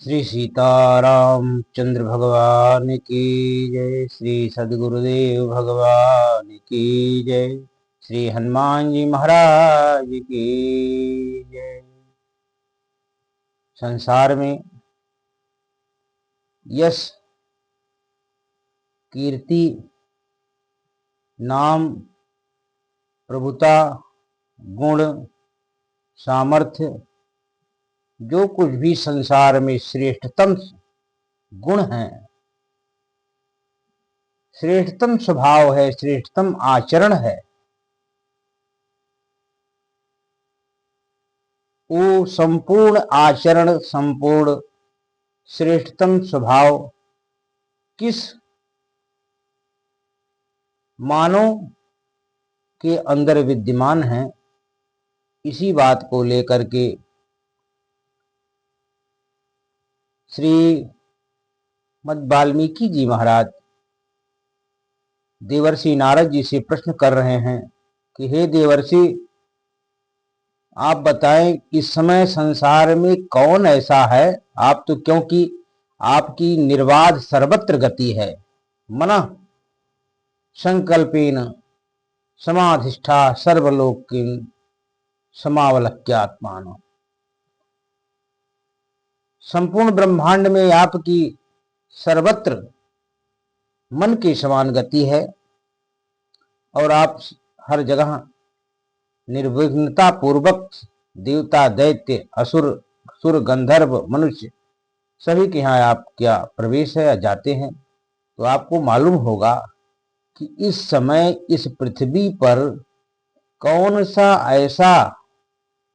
श्री सीताराम चंद्र भगवान की जय। श्री सद्गुरुदेव भगवान की जय। श्री हनुमान जी महाराज की जय। संसार में यश, कीर्ति, नाम, प्रभुता, गुण, सामर्थ्य, जो कुछ भी संसार में श्रेष्ठतम गुण है, श्रेष्ठतम स्वभाव है, श्रेष्ठतम आचरण है, वो संपूर्ण आचरण, संपूर्ण श्रेष्ठतम स्वभाव किस मानव के अंदर विद्यमान है, इसी बात को लेकर के श्री मद वाल्मीकि जी महाराज देवर्षि नारद जी से प्रश्न कर रहे हैं कि हे देवर्षि, आप बताएं इस समय संसार में कौन ऐसा है, आप तो क्योंकि आपकी निर्बाध सर्वत्र गति है, मनः संकल्पेन समाधिष्ठा सर्वलोकिन समावलक्यात्मान, संपूर्ण ब्रह्मांड में आपकी सर्वत्र मन के समान गति है और आप हर जगह निर्विघ्नता पूर्वक देवता, दैत्य, असुर, सुर, गंधर्व, मनुष्य सभी के यहाँ आप क्या प्रवेश है या जाते हैं। तो आपको मालूम होगा कि इस समय इस पृथ्वी पर कौन सा ऐसा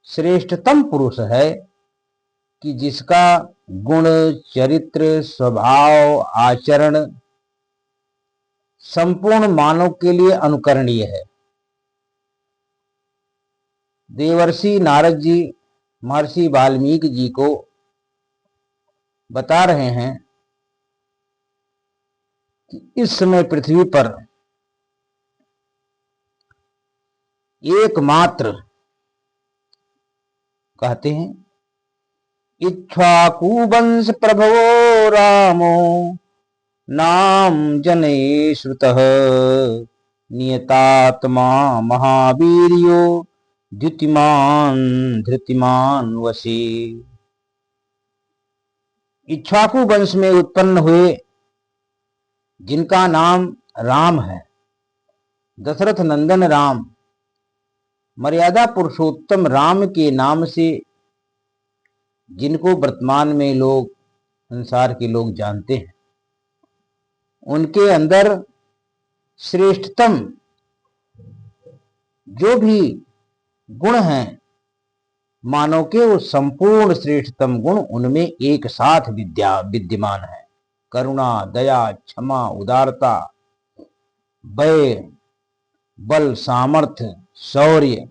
श्रेष्ठतम पुरुष है कि जिसका गुण, चरित्र, स्वभाव, आचरण संपूर्ण मानव के लिए अनुकरणीय है। देवर्षि नारद जी महर्षि वाल्मीकि जी को बता रहे हैं कि इस समय पृथ्वी पर एकमात्र, कहते हैं, इक्ष्वाकु वंश प्रभवो रामो नाम जने श्रुतः नियतात्मा महावीर्यो द्युतिमान धृतिमान वशी। इक्ष्वाकु वंश में उत्पन्न हुए जिनका नाम राम है, दशरथ नंदन राम, मर्यादा पुरुषोत्तम राम के नाम से जिनको वर्तमान में लोग, संसार के लोग जानते हैं, उनके अंदर श्रेष्ठतम जो भी गुण हैं मानव के, वो संपूर्ण श्रेष्ठतम गुण उनमें एक साथ विद्यमान है। करुणा, दया, क्षमा, उदारता, भय, बल, सामर्थ्य, शौर्य,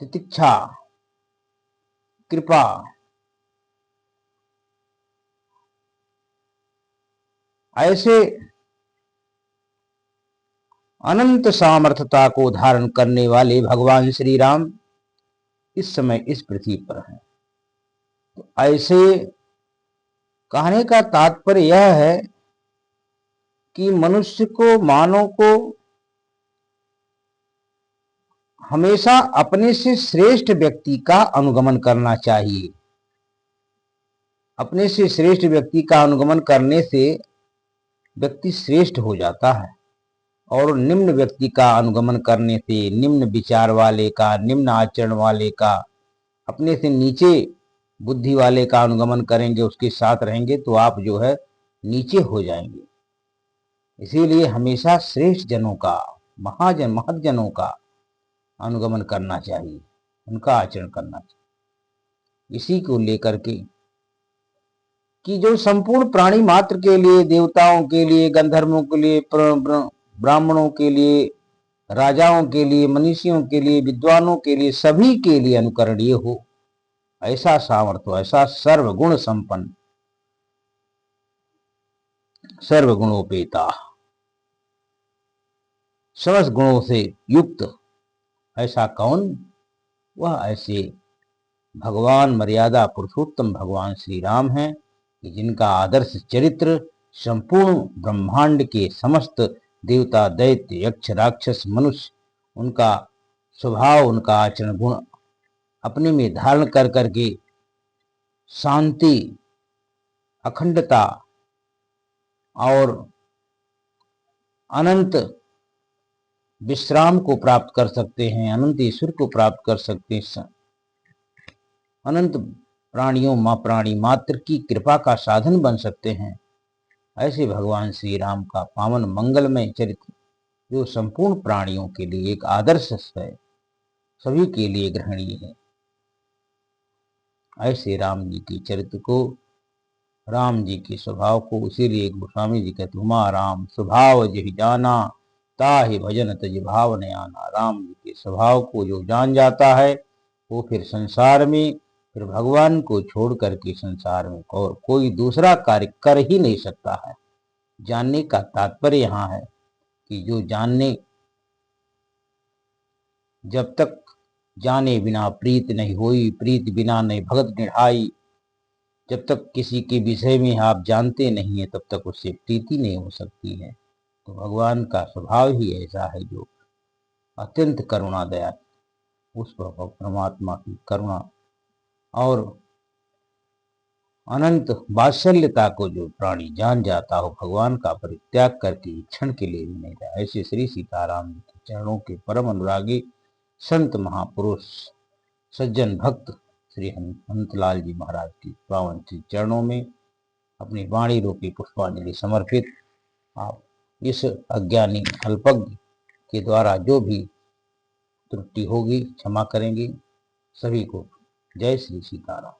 तितिक्षा, कृपा, ऐसे अनंत सामर्थ्यता को धारण करने वाले भगवान श्री राम इस समय इस पृथ्वी पर हैं। तो ऐसे कहने का तात्पर्य यह है कि मनुष्य को, मानव को हमेशा अपने से श्रेष्ठ व्यक्ति का अनुगमन करना चाहिए। अपने से श्रेष्ठ व्यक्ति का अनुगमन करने से व्यक्ति श्रेष्ठ हो जाता है, और निम्न व्यक्ति का अनुगमन करने से, निम्न विचार वाले का, निम्न आचरण वाले का, अपने से नीचे बुद्धि वाले का अनुगमन करेंगे, उसके साथ रहेंगे तो आप जो है नीचे हो जाएंगे। इसीलिए हमेशा श्रेष्ठ जनों का, महत जनों का अनुगमन करना चाहिए, उनका आचरण करना चाहिए। इसी को लेकर के कि जो संपूर्ण प्राणी मात्र के लिए, देवताओं के लिए, गंधर्वों के लिए, ब्राह्मणों के लिए, राजाओं के लिए, मनीषियों के लिए, विद्वानों के लिए, सभी के लिए अनुकरणीय हो, ऐसा सामर्थ्य, ऐसा सर्वगुण संपन्न, सर्वगुणोपेता, समस्त गुणों से युक्त ऐसा कौन? वह ऐसे भगवान, मर्यादा पुरुषोत्तम भगवान श्री राम हैं, कि जिनका आदर्श चरित्र संपूर्ण ब्रह्मांड के समस्त देवता, दैत्य, यक्ष, राक्षस, मनुष्य उनका स्वभाव, उनका आचरण गुण अपने में धारण कर करके शांति, अखंडता और अनंत विश्राम को प्राप्त कर सकते हैं, अनंत ईश्वर को प्राप्त कर सकते हैं, अनंत प्राणियों प्राणी मात्र की कृपा का साधन बन सकते हैं। ऐसे भगवान श्री राम का पावन मंगलमय चरित्र जो संपूर्ण प्राणियों के लिए एक आदर्श है, सभी के लिए ग्रहणीय है, ऐसे राम जी के चरित्र को, राम जी के स्वभाव को, इसीलिए गोस्वामी जी कहते हुमा राम स्वभाव जहि जाना ताहि भजन तज भाव न आना। राम जी के स्वभाव को जो जान जाता है वो फिर संसार में, फिर भगवान को छोड़ करके संसार में और कोई दूसरा कार्य कर ही नहीं सकता है। जानने का तात्पर्य यहाँ है कि जो जानने, जब तक जाने बिना प्रीत नहीं होई, प्रीत बिना नहीं भगत निढ़ाई। जब तक किसी के विषय में आप जानते नहीं है तब तक उससे प्रीति नहीं हो सकती है। तो भगवान का स्वभाव ही ऐसा है जो अत्यंत करुणा दया, उस परमात्मा की करुणा और अनंत वात्सल्यता को जो प्राणी जान जाता हो, भगवान का परित्याग करके क्षण के लिए भी नहीं रहा। ऐसे श्री सीताराम जी के चरणों के परम अनुरागी संत महापुरुष सज्जन भक्त श्री हंसलाल जी महाराज की पावन श्री चरणों में अपनी वाणी रूपी पुष्पांजलि समर्पित। आप इस अज्ञानी अल्पज्ञ के द्वारा जो भी त्रुटि होगी क्षमा करेंगे। सभी को जय श्री सीताराम।